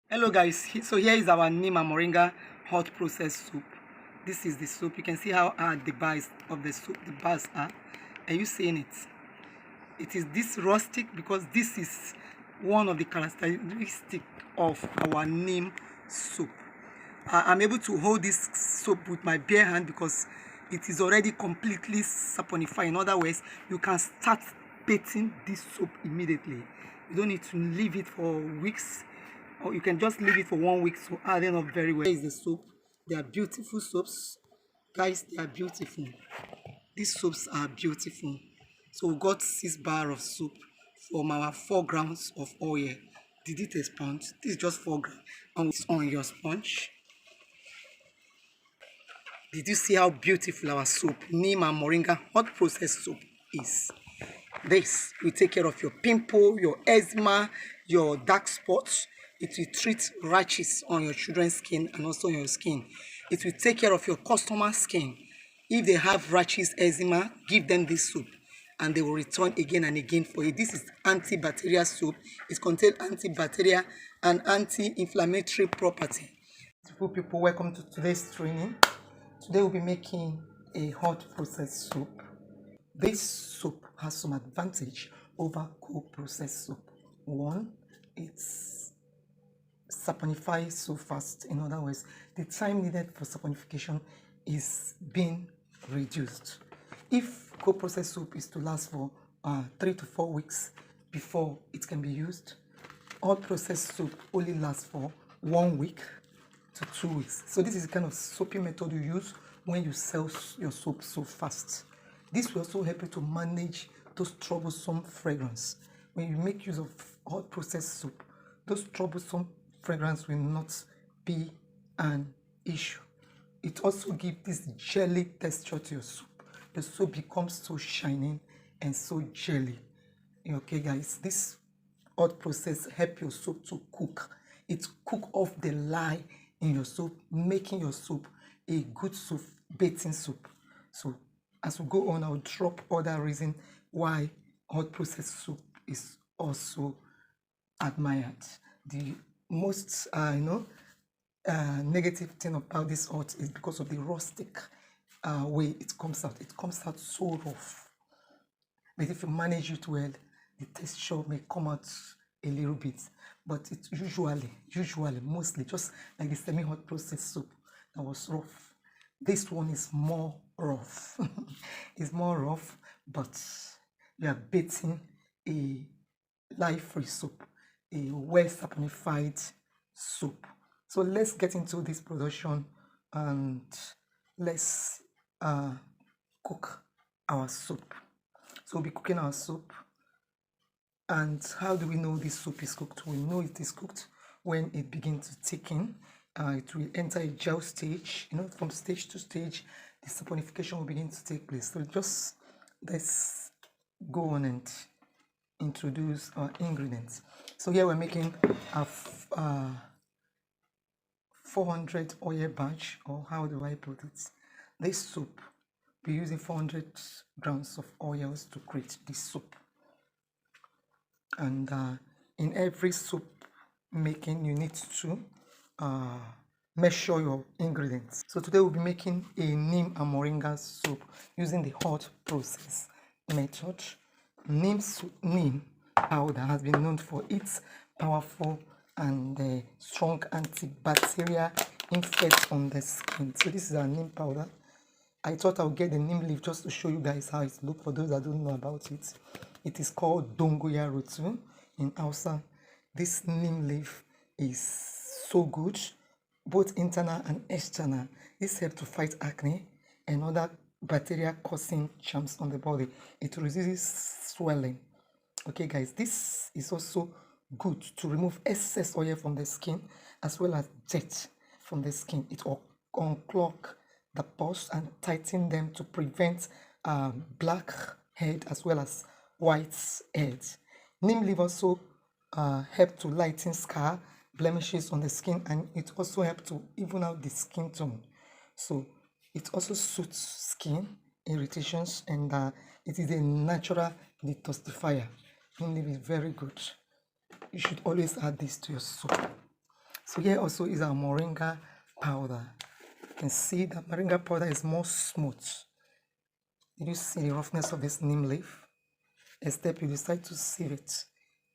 Hello guys, so here is our Neem and Moringa hot processed soup. This is the soup. You can see how hard the bars of the soup, the bars are. Are you seeing it? It is this rustic because this is one of the characteristics of our Neem soup. I'm able to hold this soap with my bare hand because it is already completely saponified. In other words, you can start bathing this soap immediately. You don't need to leave it for weeks, or you can just leave it for 1 week to harden up very well. Here is the soap. They are beautiful soaps. Guys, they are beautiful. These soaps are beautiful. So we got 6 bar of soap from our 4 grams of oil. Did it expand? This is just 4 grams. And it's on your sponge. Did you see how beautiful our soap, Neem and Moringa hot processed soap, is? This will take care of your pimple, your eczema, your dark spots. It will treat rashes on your children's skin and also on your skin. It will take care of your customer skin. If they have rashes, eczema, give them this soap and they will return again and again for it. This is antibacterial soap. It contains antibacterial and anti-inflammatory property. Beautiful people, welcome to today's training. Today we'll be making a hot processed soup. This soup has some advantage over cold processed soup. One, it's saponifies so fast. In other words, the time needed for saponification is being reduced. If cold processed soup is to last for 3 to 4 weeks before it can be used, hot processed soup only lasts for 1 week to 2 weeks. So this is the kind of soaping method you use when you sell your soap so fast. This will also help you to manage those troublesome fragrance. When you make use of hot processed soap, those troublesome fragrance will not be an issue. It also gives this jelly texture to your soup. The soup becomes so shining and so jelly. Okay guys, this hot process help your soup to cook. It cook off the lye in your soup, making your soup a good soup, bathing soup. So as we go on, I'll drop other reason why hot processed soup is also admired. The most negative thing about this hot is because of the rustic way it comes out. It comes out so rough. But if you manage it well, the texture may come out a little bit. But it's usually, mostly, just like the semi-hot processed soup that was rough. This one is more rough. It's more rough, but you are bathing a lye-free soup, a well-saponified soup. So let's get into this production and let's cook our soup. So we'll be cooking our soup. And how do we know this soup is cooked? We know it is cooked when it begins to thicken. It will enter a gel stage. From stage to stage, the saponification will begin to take place. So just let's go on and introduce our ingredients. So here we're making a 400 oil batch, or how do I put it? This soup, we're using 400 grams of oils to create this soup. And in every soup making, you need to measure your ingredients. So today we'll be making a Neem and Moringa soup using the hot process method. Neem powder has been known for its powerful and strong antibacterial effect on the skin. So this is our neem powder. I thought I'll get the neem leaf just to show you guys how it looks for those that don't know about it. It is called dongoyaro too in Hausa. This neem leaf is so good, both internal and external. This helps to fight acne and other bacteria-causing germs on the body. It reduces swelling. Okay guys, this is also good to remove excess oil from the skin as well as dirt from the skin. It will unclog the pores and tighten them to prevent blackhead as well as whiteheads. Neem leaf also help to lighten scar, blemishes on the skin, and it also helps to even out the skin tone. So it also suits skin irritations, and it is a natural detoxifier. Neem leaf is very good. You should always add this to your soup. So here also is our moringa powder. You can see that moringa powder is more smooth. Did you see the roughness of this neem leaf? Except you decide to sieve it.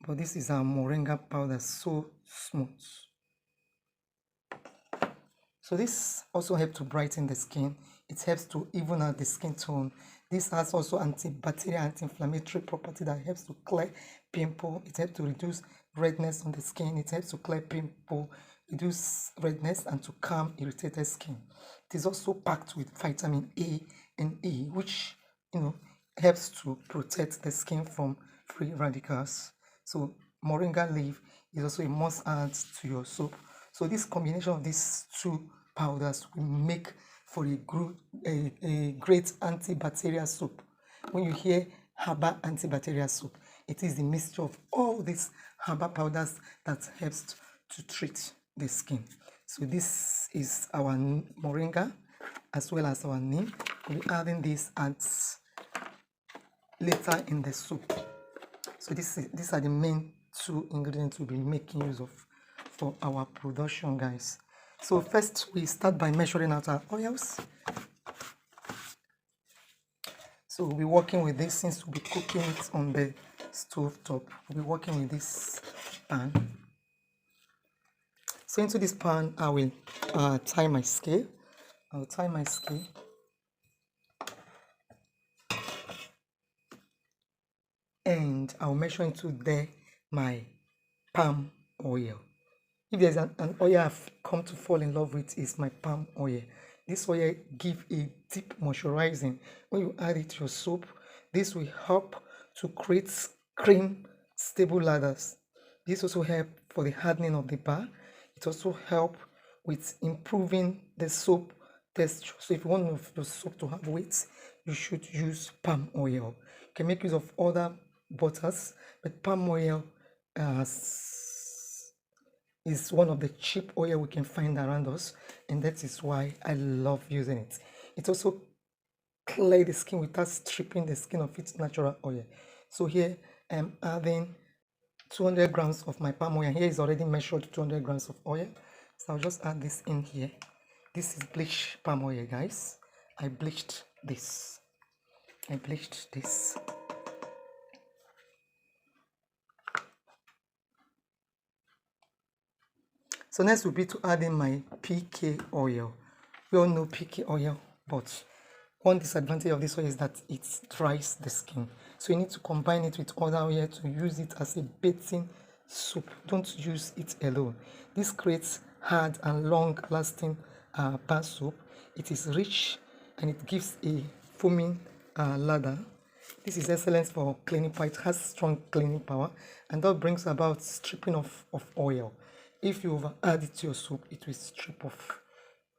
But this is our moringa powder, so smooth. So this also helps to brighten the skin. It helps to even out the skin tone. This has also antibacterial, anti-inflammatory property that helps to clear pimple. It helps to reduce redness on the skin. It helps to clear pimple, reduce redness, and to calm irritated skin. It is also packed with vitamin A and E, which helps to protect the skin from free radicals. So moringa leaf is also a must add to your soap. So this combination of these two powders will make for a great antibacterial soap. When you hear herbal antibacterial soap, it is the mixture of all these herbal powders that helps to treat the skin. So this is our moringa as well as our neem. We'll be adding this later in the soup. So these are the main two ingredients we'll be making use of for our production, guys. So first we start by measuring out our oils. So we'll be working with this since we'll be cooking it on the stove top. We'll be working with this pan. So into this pan I will tie my scale. I'll tie my scale. And I'll measure into there my palm oil. If there's an oil I've come to fall in love with, is my palm oil. This oil gives a deep moisturizing. When you add it to your soap, this will help to create cream stable lathers. This also helps for the hardening of the bar. It also helps with improving the soap texture. So if you want your soap to have weight, you should use palm oil. You can make use of other butters, but palm oil is one of the cheap oil we can find around us, and that is why I love using it. It also clears the skin without stripping the skin of its natural oil. So here I'm adding 200 grams of my palm oil. Here is already measured 200 grams of oil. So I'll just add this in here. This is bleached palm oil, guys. I bleached this. So next will be to add in my PK oil. We all know PK oil, but one disadvantage of this oil is that it dries the skin. So you need to combine it with other oil to use it as a bathing soap. Don't use it alone. This creates hard and long-lasting bar soap. It is rich and it gives a foaming lather. This is excellent for cleaning power. It has strong cleaning power, and that brings about stripping of oil. If you over add it to your soap, it will strip off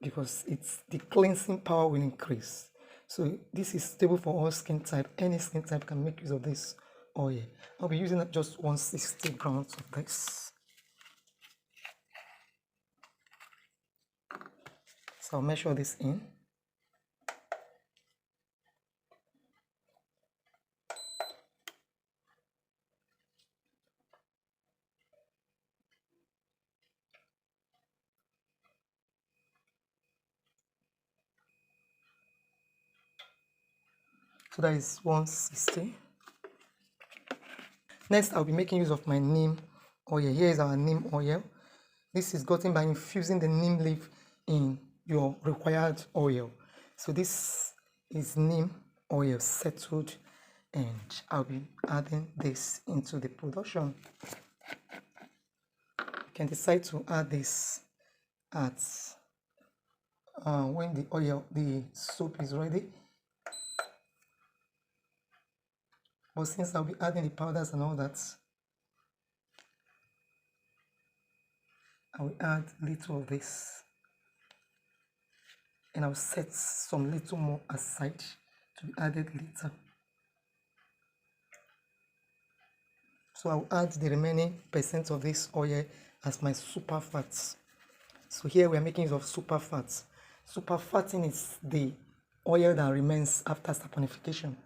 because the cleansing power will increase. So this is stable for all skin type. Any skin type can make use of this oil. I'll be using just 160 grams of this. So I'll measure this in. So that is 160. Next, I'll be making use of my neem oil. Here is our neem oil. This is gotten by infusing the neem leaf in your required oil. So this is neem oil settled, and I'll be adding this into the production. You can decide to add this at when the soap is ready. But since I'll be adding the powders and all that, I will add a little of this, and I'll set some little more aside to be added later. So I'll add the remaining percent of this oil as my super fats. So here we are making use of super fats. Super fatting is the oil that remains after saponification.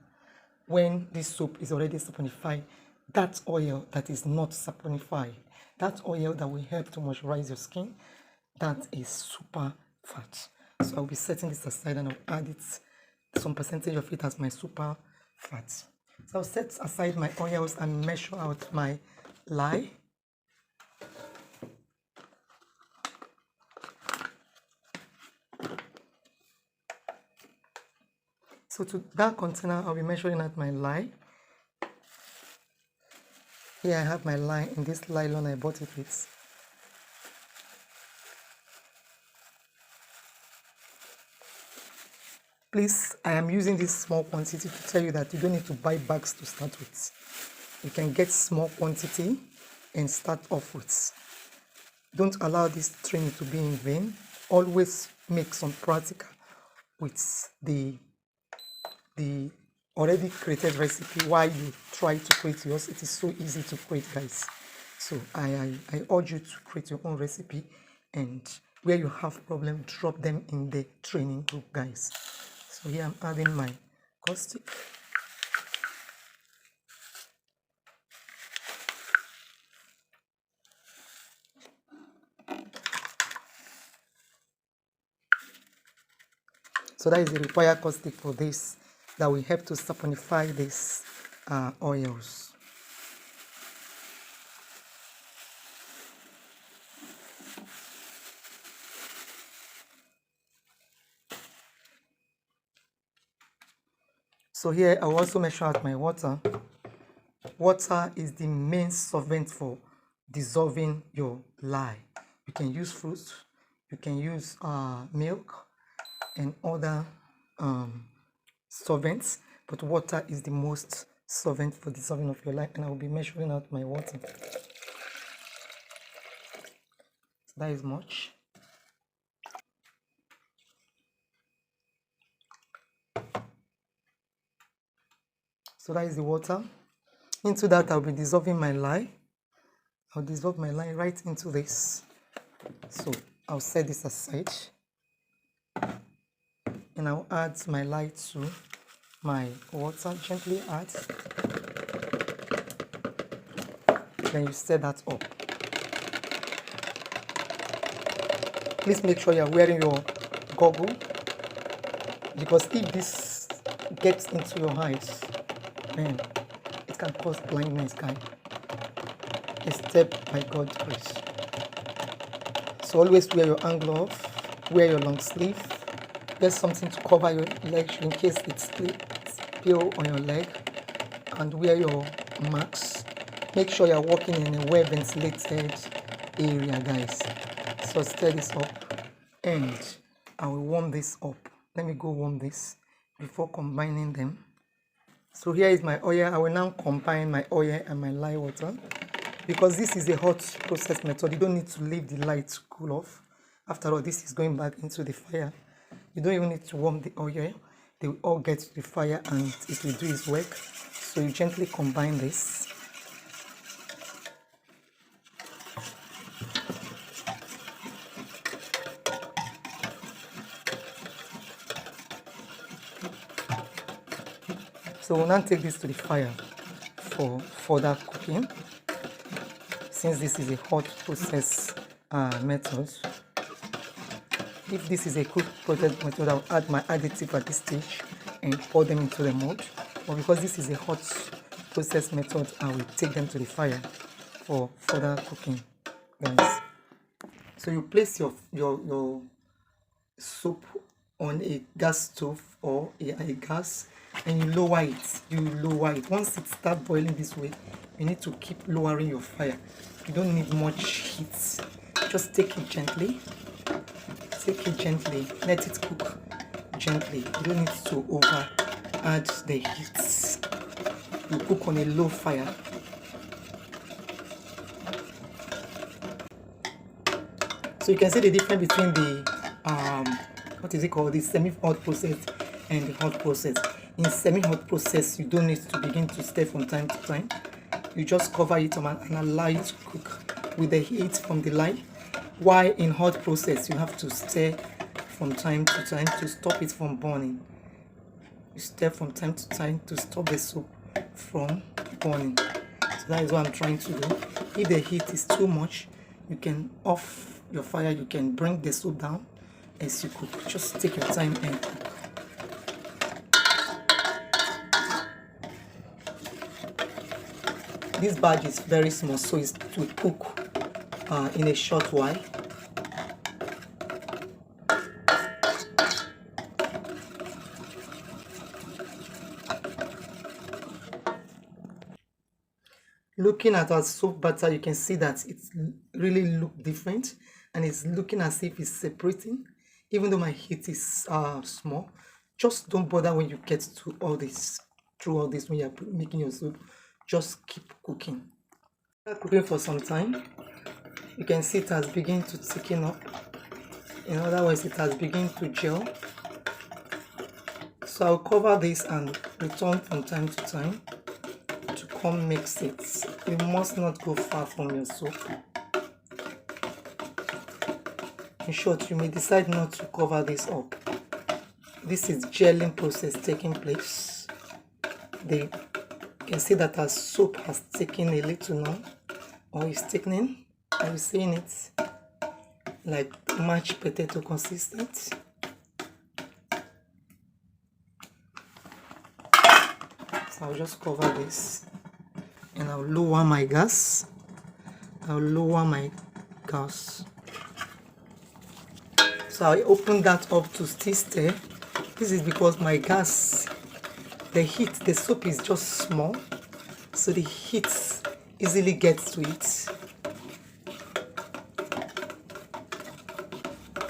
When this soap is already saponified, that oil that is not saponified, that oil that will help to moisturize your skin, that is super fat. So I'll be setting this aside and I'll add it, some percentage of it as my super fat. So I'll set aside my oils and measure out my lye. So to that container, I'll be measuring out my lye. Here I have my lye in this nylon I bought it with. Please, I am using this small quantity to tell you that you don't need to buy bags to start with. You can get small quantity and start off with. Don't allow this training to be in vain. Always make some practical with the already created recipe while you try to create yours. It is so easy to create, guys. So I urge you to create your own recipe, and where you have problem, drop them in the training group, guys. So here I'm adding my caustic. So that is the required caustic for this, that will help to saponify these oils. So here I will also measure out my water. Water is the main solvent for dissolving your lye. You can use fruits, you can use milk and other solvents, but water is the most solvent for dissolving of your lye, and I will be measuring out my water. So that is much. So that is the water. Into that I'll be dissolving my lye. I'll dissolve my lye right into this. So I'll set this aside, and I'll add my lye to my water. Gently add. Then you stir that up. Please make sure you're wearing your goggle, because if this gets into your eyes, man, it can cause blindness, guys. A step by God's grace. So always wear your hand glove, wear your long sleeve, get something to cover your legs in case it spill on your leg, and wear your mask. Make sure you're walking in a well ventilated area, guys. So stir this up, and I will warm this up. Let me go warm this before combining them. So here is my oil. I will now combine my oil and my lye water. Because this is a hot process method, you don't need to leave the lye to cool off. After all, this is going back into the fire. You don't even need to warm the oil. They will all get to the fire and it will do its work. So you gently combine this. So we'll now take this to the fire for further cooking. Since this is a hot process method, if this is a quick process method, I'll add my additive at this stage and pour them into the mold. But because this is a hot process method, I will take them to the fire for further cooking, guys. So you place your soap on a gas stove or a gas, and you lower it. Once it starts boiling this way, you need to keep lowering your fire. You don't need much heat. Just take it gently. Let it cook gently. You don't need to over add the heat. You cook on a low fire. So you can see the difference between the the semi-hot process and the hot process. In semi-hot process, you don't need to begin to stir from time to time. You just cover it and allow it to cook with the heat from the lye. While in hot process, you have to stir from time to time to stop it from burning. You stir from time to time to stop the soup from burning. So that is what I'm trying to do. If the heat is too much, you can off your fire, you can bring the soap down as you cook. Just take your time and cook. This batch is very small, so it will cook in a short while. Looking at our soap butter, you can see that it's really look different, and it's looking as if it's separating, even though my heat is small. Just don't bother when you get to all this, through all this, when you're making your soup. Just keep cooking. After cooking for some time, you can see it has begun to thicken up. In other words, it has begun to gel. So I'll cover this and return from time to time to come mix it. You must not go far from your soap. In short, you may decide not to cover this up. This is gelling process taking place. You can see that our soap has taken a little now, or is thickening. Are you seeing it? Like mashed potato consistent. So I'll just cover this and I'll lower my gas. So I open that up to still stir. This is because my gas, the soap is just small, so the heat easily gets to it.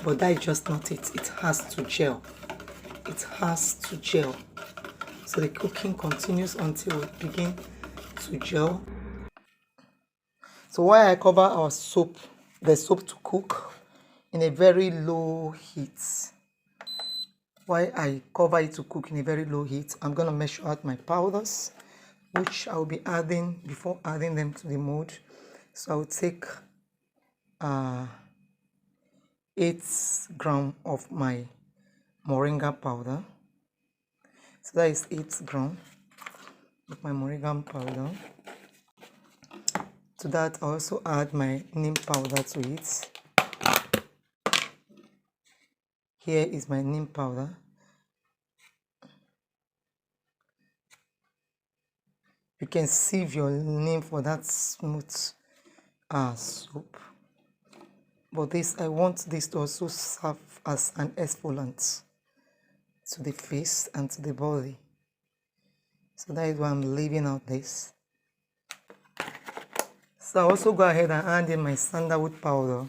But that is just not it. It has to gel. So the cooking continues until it begins to gel. So while I cover our soap, the soap to cook in a very low heat, I'm going to measure out my powders, which I'll be adding before adding them to the mold. So I'll take 8 grams of my moringa powder. So that is 8 grams of my moringa powder. To that, I also add my neem powder to it. Here is my neem powder. You can sieve your neem for that smooth soap. But I want this to also serve as an exfoliant to the face and to the body. So that is why I'm leaving out this. So I also go ahead and add in my sandalwood powder.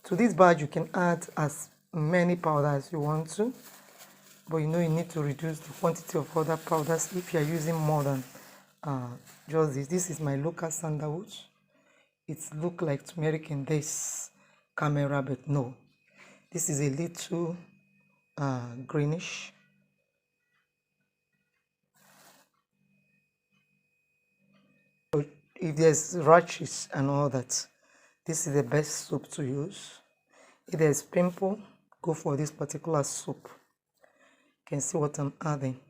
To this batch, you can add as many powders as you want to, but you need to reduce the quantity of other powders if you are using more than just this. This is my local sandalwood. It looks like turmeric in this camera, but no. This is a little greenish. So if there's rashes and all that, this is the best soap to use. If there's pimple, go for this particular soap. You can see what I'm adding.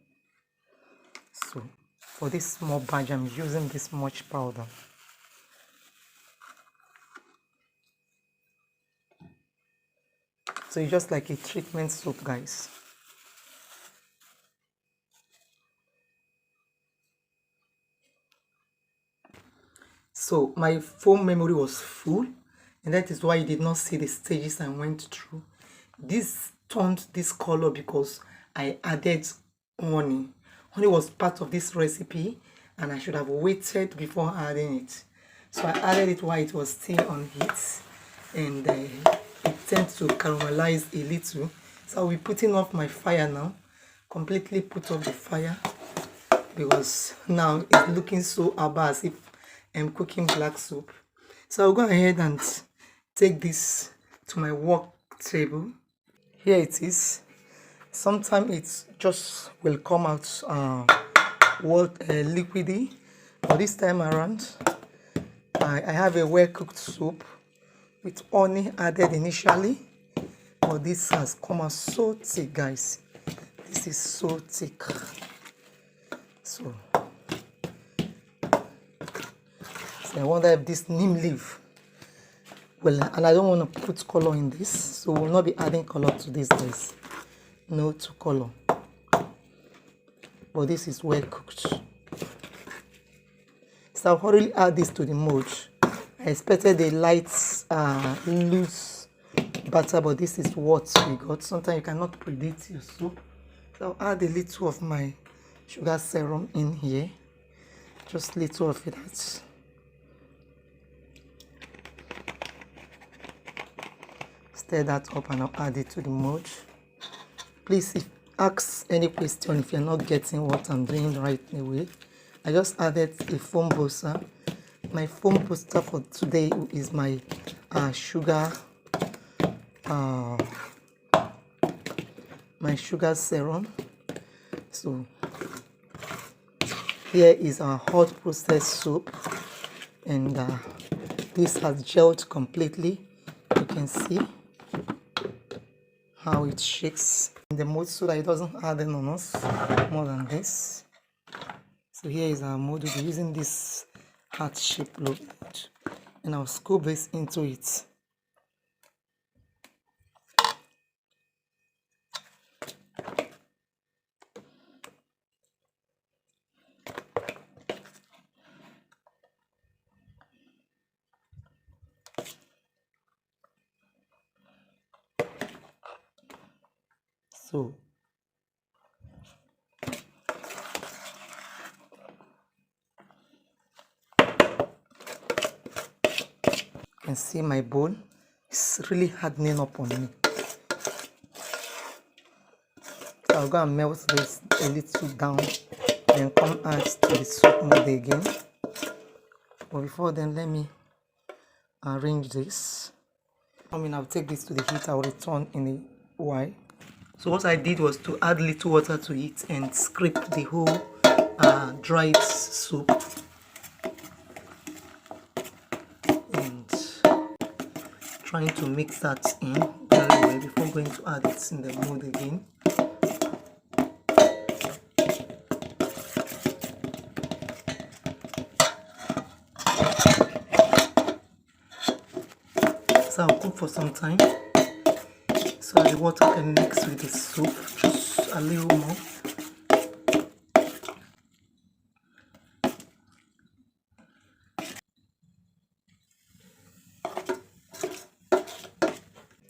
So for this small batch, I'm using this much powder. So it's just like a treatment soap, guys. So my phone memory was full, and that is why you did not see the stages I went through. This turned this color because I added honey. Honey was part of this recipe, and I should have waited before adding it. So I added it while it was still on heat, and it tends to caramelize a little. So I'll be putting off my fire now. Completely put off the fire, because now it's looking so as if I'm cooking black soup. So I'll go ahead and take this to my work table. Here it is. Sometimes it just will come out liquidy, but this time around I have a well-cooked soup with honey added initially, but this has come out so thick, guys. This is so thick. So So I wonder if this neem leaf, well, and I don't want to put color in this, so we'll not be adding color to this, guys. No to color, but this is well cooked. So I'll hurriedly add this to the mold. I expected a light loose batter, but this is what we got. Sometimes you cannot predict your soup. So I'll add a little of my sugar serum in here, just little of it. Stir that up and I'll add it to the mold. Please, if ask any question if you're not getting what I'm doing right away. I just added a foam booster. My foam booster for today is my sugar serum. So here is our hot processed soap, and this has gelled completely. You can see how it shakes in the mold so that it doesn't harden on us more than this. So here is our mold. We'll be using this heart-shaped mold, and I'll scoop this into it. So you can see my bowl is really hardening up on me. So I'll go and melt this a little down, then come add to the soap mold again. But before then, let me arrange this. I'll take this to the heat. I'll return in a while. So what I did was to add little water to it and scrape the whole dried soap, and trying to mix that in very well before going to add it in the mold again. So I'll cook for some time so the water can mix with the soup just a little more.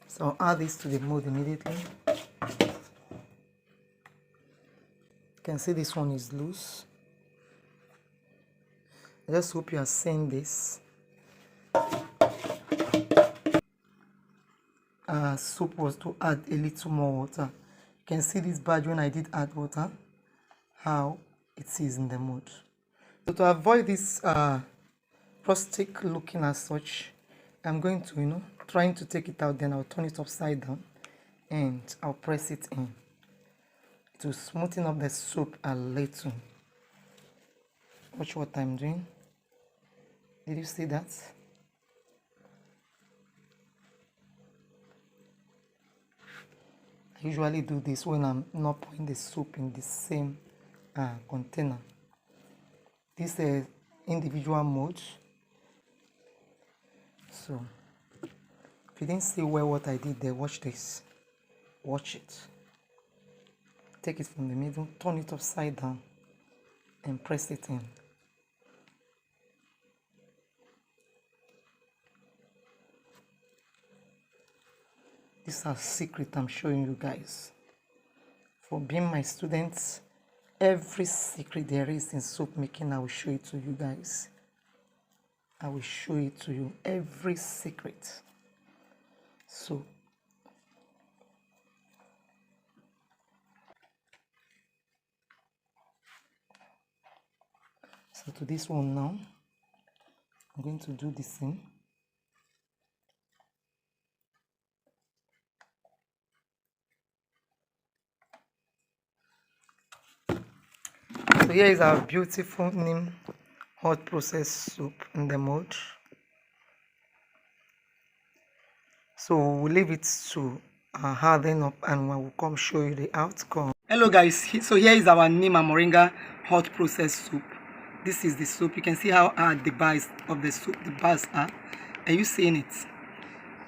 So I'll add this to the mold immediately. You can see this one is loose. I just hope you are seeing this. Soup was to add a little more water. You can see this badge when I did add water, how it is in the mold. So to avoid this rustic looking as such, I'm going to, trying to take it out, then I'll turn it upside down and I'll press it in to smoothen up the soup a little. Watch what I'm doing. Did you see that? I usually do this when I'm not putting the soup in the same container. This is individual mold. So if you didn't see well what I did there, watch this. Watch it. Take it from the middle, turn it upside down and press it in. These are secret I'm showing you guys. For being my students, every secret there is in soap making, I will show it to you guys. I will show it to you, every secret. So to this one now, I'm going to do the same. So here is our beautiful neem hot processed soup in the mold. So we'll leave it to harden up and we'll come show you the outcome. Hello guys, so here is our Neem and Moringa hot processed soup. This is the soap. You can see how hard the bars of the soap, the bars are. Are you seeing it?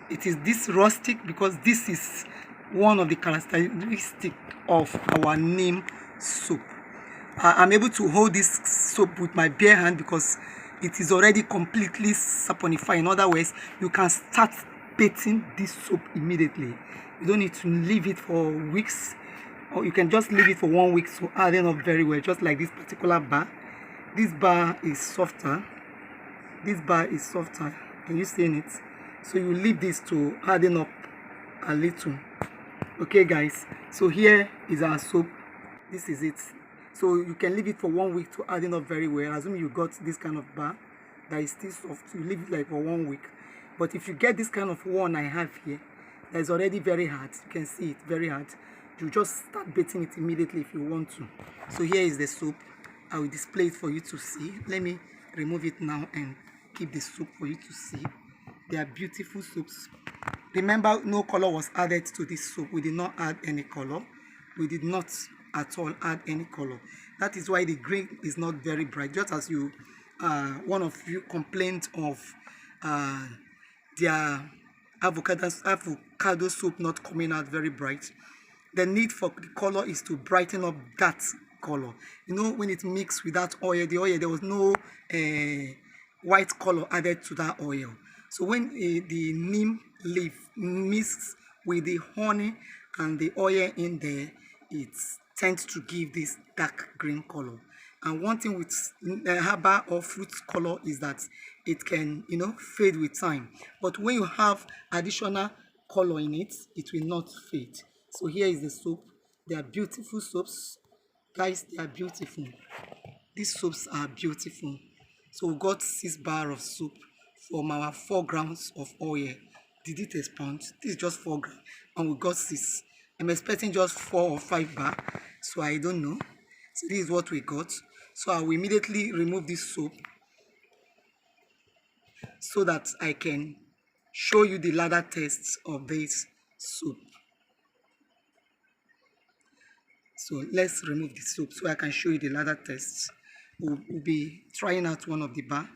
It is this rustic because this is one of the characteristics of our neem soap. I'm able to hold this soap with my bare hand because it is already completely saponified. In other words, you can start bathing this soap immediately. You don't need to leave it for weeks, or you can just leave it for 1 week to harden up very well, just like this particular bar. This bar is softer. This bar is softer. Can you see it? So you leave this to harden up a little. Okay guys, so here is our soap. This is it. So you can leave it for 1 week to harden up very well. Assuming you got this kind of bar that is still soft, you leave it like for 1 week. But if you get this kind of one I have here, that is already very hard, you can see it, very hard, you just start bathing it immediately if you want to. So here is the soap. I will display it for you to see. Let me remove it now and keep the soap for you to see. They are beautiful soaps. Remember, no color was added to this soap. We did not add any color. We did not at all add any color. That is why the green is not very bright. Just as you, one of you complained of their avocado soap not coming out very bright. The need for the color is to brighten up that color. You know, when it mixed with that oil, the oil, there was no white color added to that oil. So when the neem leaf mixes with the honey and the oil in there, it tends to give this dark green color. And one thing with herbal or fruit color is that it can, you know, fade with time. But when you have additional color in it, it will not fade. So here is the soap. They are beautiful soaps. Guys, they are beautiful. These soaps are beautiful. So we got 6 bars of soap from our 4 grams of oil. Did it expound? This is just 4 grams. And we got 6. I'm expecting just 4 or 5 bars. So I don't know. So this is what we got. So I will immediately remove this soap so that I can show you the ladder tests of this soap. So let's remove the soap so I can show you the ladder tests. We'll be trying out one of the bar.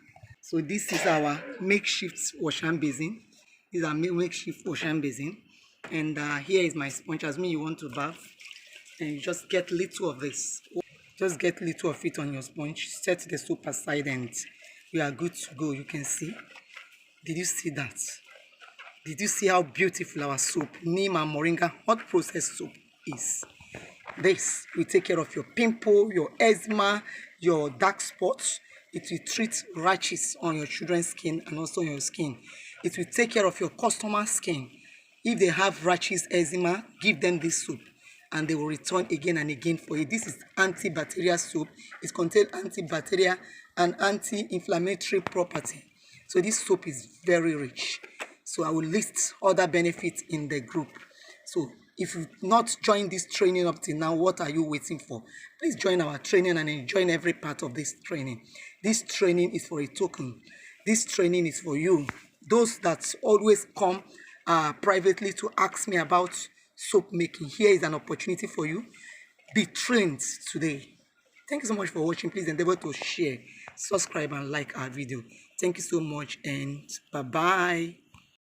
So this is our makeshift wash hand basin. This is our makeshift wash hand basin. And here is my sponge. As me, you want to bath, and you just get little of this. Just get little of it on your sponge. Set the soap aside and you are good to go. You can see. Did you see that? Did you see how beautiful our soap, Neem and Moringa hot process soap is? This will take care of your pimple, your eczema, your dark spots. It will treat rashes on your children's skin and also on your skin. It will take care of your customer's skin. If they have rashes, eczema, give them this soap and they will return again and again for it. This is antibacterial soap. It contains antibacterial and anti-inflammatory property. So this soap is very rich. So I will list other benefits in the group. So if you've not joined this training up till now, what are you waiting for? Please join our training and enjoy every part of this training. This training is for a token. This training is for you. Those that always come privately to ask me about soap making, here is an opportunity for you. Be trained today. Thank you so much for watching. Please endeavor to share, subscribe and like our video. Thank you so much and bye-bye.